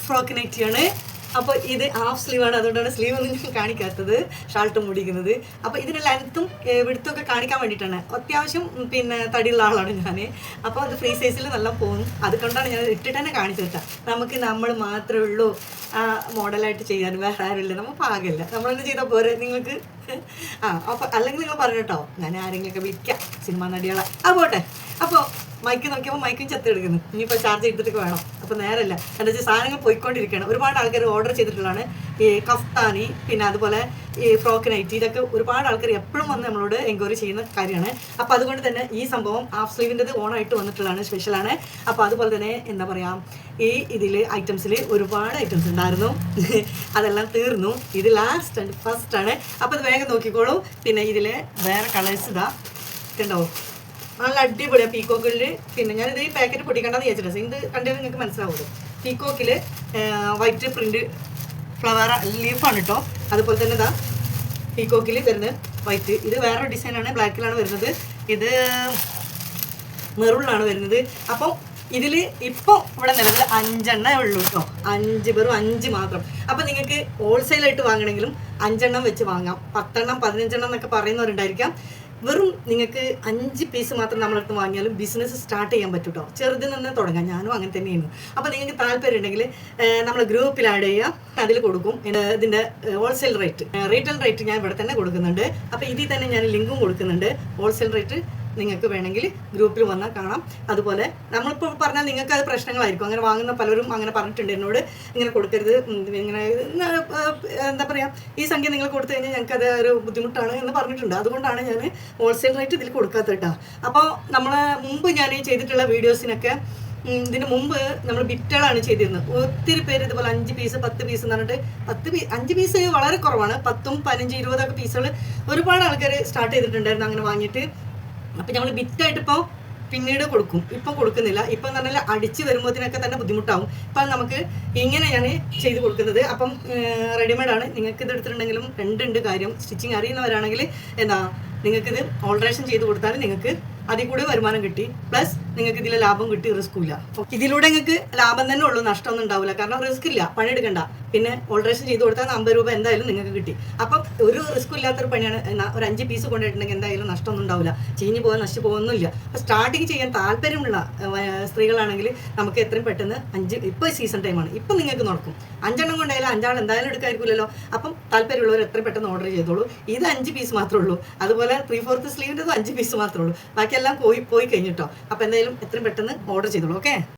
Frock നെറ്റിയാണ്. അപ്പോൾ ഇത് half സ്ലീവാണ്, അതുകൊണ്ടാണ് സ്ലീവ് ഒന്നും ഞാൻ കാണിക്കാത്തത്, ഷാൾട്ടും മുടിക്കുന്നത്. അപ്പോൾ ഇതിൻ്റെ ലെങ്ത്തും വിടുത്തൊക്കെ കാണിക്കാൻ വേണ്ടിയിട്ടാണ്. അത്യാവശ്യം പിന്നെ തടിയുള്ള ആളാണ് ഞാൻ. അപ്പോൾ അത് ഫ്രീ സൈസിൽ നല്ല പോകും, അതുകൊണ്ടാണ് ഞാൻ ഇട്ടിട്ട് തന്നെ കാണിച്ചു വെച്ചാൽ. നമുക്ക് നമ്മൾ മാത്രമേ ഉള്ളൂ മോഡലായിട്ട് ചെയ്യാൻ, വേറെ ആരുമില്ല, നമ്മൾ പാകില്ല, നമ്മളെന്നെ ചെയ്താൽ പോരെ നിങ്ങൾക്ക്. അപ്പോൾ അല്ലെങ്കിൽ നിങ്ങൾ പറഞ്ഞു കേട്ടോ, ഞാൻ ആരെങ്കിലുമൊക്കെ വിളിക്കാം സിനിമാ നടികളെ. പോട്ടെ. അപ്പോൾ മൈക്ക് നോക്കിയപ്പോൾ മൈക്കും ചെത്തെടുക്കുന്നു, ഇനിയിപ്പോൾ ചാർജ് ചെയ്തിട്ടൊക്കെ വേണം. അപ്പോൾ നേരമല്ല, എന്താ വെച്ചാൽ സാധനങ്ങൾ പോയിക്കൊണ്ടിരിക്കുകയാണ്. ഒരുപാട് ആൾക്കാർ ഓർഡർ ചെയ്തിട്ടുള്ളതാണ് ഈ കഫ്താനി, പിന്നെ അതുപോലെ ഈ ഫ്രോക്ക് നൈറ്റി. ഇതൊക്കെ ഒരുപാട് ആൾക്കാർ എപ്പോഴും വന്ന് നമ്മളോട് എൻക്വയറി ചെയ്യുന്ന കാര്യമാണ്. അപ്പോൾ അതുകൊണ്ട് തന്നെ ഈ സംഭവം ഹാഫ് സ്ലീവിൻ്റെത് ഓണായിട്ട് വന്നിട്ടുള്ളതാണ്, സ്പെഷ്യലാണ്. അപ്പോൾ അതുപോലെ തന്നെ എന്താ പറയുക, ഈ ഇതിൽ ഐറ്റംസിൽ ഒരുപാട് ഐറ്റംസ് ഉണ്ടായിരുന്നു, അതെല്ലാം തീർന്നു. ഇത് ലാസ്റ്റ് ആൻഡ് ഫസ്റ്റ് ആണ്. അപ്പോൾ അത് വേഗം നോക്കിക്കോളൂ. പിന്നെ ഇതിൽ വേറെ കളേഴ്സ് ഇതാ കണ്ടോ, നല്ല അടിപൊളിയാണ് പീക്കോക്കിൽ. പിന്നെ ഞാനിത് ഈ പാക്കറ്റ് പൊട്ടിക്കണ്ടെന്ന് വിചാരിച്ചിട്ടുണ്ട്, ഇത് കണ്ടാൽ നിങ്ങൾക്ക് മനസ്സിലാവുള്ളൂ. പീക്കോക്കിൽ വൈറ്റ് പ്രിൻറ്റ് ഫ്ലവർ ലീഫാണ് കേട്ടോ. അതുപോലെ തന്നെ ഇതാ പീക്കോക്കിൽ വരുന്നത് വൈറ്റ്. ഇത് വേറെ ഡിസൈനാണ്, ബ്ലാക്കിലാണ് വരുന്നത്. ഇത് മെറൂണിലാണ് വരുന്നത്. അപ്പോൾ ഇതിൽ ഇപ്പോൾ ഇവിടെ നിലവിൽ 5 ഉള്ളൂ കേട്ടോ, 5 വെറും 5 മാത്രം. അപ്പോൾ നിങ്ങൾക്ക് ഹോൾസെയിലായിട്ട് വാങ്ങണമെങ്കിലും 5 വെച്ച് വാങ്ങാം. 10 15 എന്നൊക്കെ പറയുന്നവരുണ്ടായിരിക്കാം. വെറും നിങ്ങൾക്ക് 5 പീസ് മാത്രം നമ്മളടുത്ത് വാങ്ങിയാലും ബിസിനസ് സ്റ്റാർട്ട് ചെയ്യാൻ പറ്റും കേട്ടോ. ചെറുതിൽ നിന്ന് തുടങ്ങാം, ഞാനും അങ്ങനെ തന്നെയാണ്. അപ്പോൾ നിങ്ങൾക്ക് താല്പര്യം ഉണ്ടെങ്കിൽ നമ്മൾ ഗ്രൂപ്പിൽ ആഡ് ചെയ്യാം, അതിൽ കൊടുക്കും ഇതിൻ്റെ ഹോൾസെയിൽ റേറ്റ്. റീറ്റെയിൽ റേറ്റ് ഞാൻ ഇവിടെ തന്നെ കൊടുക്കുന്നുണ്ട്. അപ്പോൾ ഇതിൽ തന്നെ ഞാൻ ലിങ്കും കൊടുക്കുന്നുണ്ട്. ഹോൾസെയിൽ റേറ്റ് നിങ്ങൾക്ക് വേണമെങ്കിൽ ഗ്രൂപ്പിൽ വന്നാൽ കാണാം. അതുപോലെ നമ്മളിപ്പോൾ പറഞ്ഞാൽ നിങ്ങൾക്ക് അത് പ്രശ്നങ്ങളായിരിക്കും, അങ്ങനെ വാങ്ങുന്ന പലരും അങ്ങനെ പറഞ്ഞിട്ടുണ്ട് എന്നോട്, ഇങ്ങനെ കൊടുക്കരുത്, ഇങ്ങനെ എന്താ പറയുക, ഈ സംഖ്യ നിങ്ങൾ കൊടുത്തു കഴിഞ്ഞാൽ ഞങ്ങൾക്ക് അത് ഒരു ബുദ്ധിമുട്ടാണ് എന്ന് പറഞ്ഞിട്ടുണ്ട്. അതുകൊണ്ടാണ് ഞാൻ ഹോൾസെയിൽ റേറ്റ് ഇതിൽ കൊടുക്കാത്ത കേട്ടോ. അപ്പോൾ നമ്മൾ മുമ്പ് ഞാൻ ചെയ്തിട്ടുള്ള വീഡിയോസിനൊക്കെ ഇതിന് മുമ്പ് നമ്മൾ ബിറ്റുകളാണ് ചെയ്തിരുന്നത്. ഒത്തിരി പേര് ഇതുപോലെ 5 പീസ് 10 പീസ് എന്ന് പറഞ്ഞിട്ട് 5 പീസ് വളരെ കുറവാണ്, 10 15 20 പീസുകൾ ഒരുപാട് ആൾക്കാർ സ്റ്റാർട്ട് ചെയ്തിട്ടുണ്ടായിരുന്നു അങ്ങനെ വാങ്ങിയിട്ട്. അപ്പം നമ്മൾ ബിറ്റായിട്ട് ഇപ്പോൾ പിന്നീട് കൊടുക്കും, ഇപ്പം കൊടുക്കുന്നില്ല. ഇപ്പം എന്ന് പറഞ്ഞാൽ അടിച്ച് വരുമ്പോഴത്തേനൊക്കെ തന്നെ ബുദ്ധിമുട്ടാവും. അപ്പം നമുക്ക് ഇങ്ങനെയാണ് ചെയ്ത് കൊടുക്കുന്നത്. അപ്പം റെഡിമെയ്ഡാണ്. നിങ്ങൾക്ക് ഇത് എടുത്തിട്ടുണ്ടെങ്കിലും രണ്ടുണ്ട് കാര്യം. സ്റ്റിച്ചിങ് അറിയുന്നവരാണെങ്കിൽ എന്താ നിങ്ങൾക്കിത് ഓൾട്രേഷൻ ചെയ്ത് കൊടുത്താൽ നിങ്ങൾക്ക് അതിൽ കൂടി വരുമാനം കിട്ടി, പ്ലസ് നിങ്ങൾക്ക് ഇതിലെ ലാഭം കിട്ടി, റിസ്ക്കും ഇല്ല. ഇതിലൂടെ നിങ്ങൾക്ക് ലാഭം തന്നെ ഉള്ളൂ, നഷ്ടമൊന്നും ഉണ്ടാവില്ല. കാരണം റിസ്ക് ഇല്ല, പണിയെടുക്കണ്ട. പിന്നെ ഓൾട്രേഷൻ ചെയ്ത് കൊടുത്താൽ 50 രൂപ എന്തായാലും നിങ്ങൾക്ക് കിട്ടി. അപ്പം ഒരു റിസ്ക്കും ഇല്ലാത്തൊരു പണിയാണ്. ഒരു 5 പീസ് കൊണ്ടിട്ടുണ്ടെങ്കിൽ എന്തായാലും നഷ്ടമൊന്നും ഉണ്ടാവില്ല, ചീഞ്ഞ് പോകാൻ നശിച്ചു പോകുന്നില്ല. അപ്പോൾ സ്റ്റാർട്ടിങ് ചെയ്യാൻ താല്പര്യമുള്ള സ്ത്രീകളാണെങ്കിൽ നമുക്ക് എത്രയും പെട്ടെന്ന് ഇപ്പോൾ സീസൺ ടൈമാണ്, ഇപ്പം നിങ്ങൾക്ക് നടക്കും. 5 കൊണ്ടായാലും 5 എന്തായാലും എടുക്കായിരിക്കില്ലല്ലോ. അപ്പം താല്പര്യമുള്ളവർ എത്രയും പെട്ടെന്ന് ഓർഡർ ചെയ്തോളൂ. ഇത് 5 പീസ് മാത്രമേ ഉള്ളൂ. അതുപോലെ 3/4 സ്ലീവിൻ്റെതും 5 പീസ് മാത്രമേ ഉള്ളൂ. ബാക്കിയെല്ലാം പോയി കഴിഞ്ഞിട്ടോ. അപ്പോൾ എന്തായാലും എത്രയും പെട്ടെന്ന് ഓർഡർ ചെയ്തോളൂ. ഓക്കെ.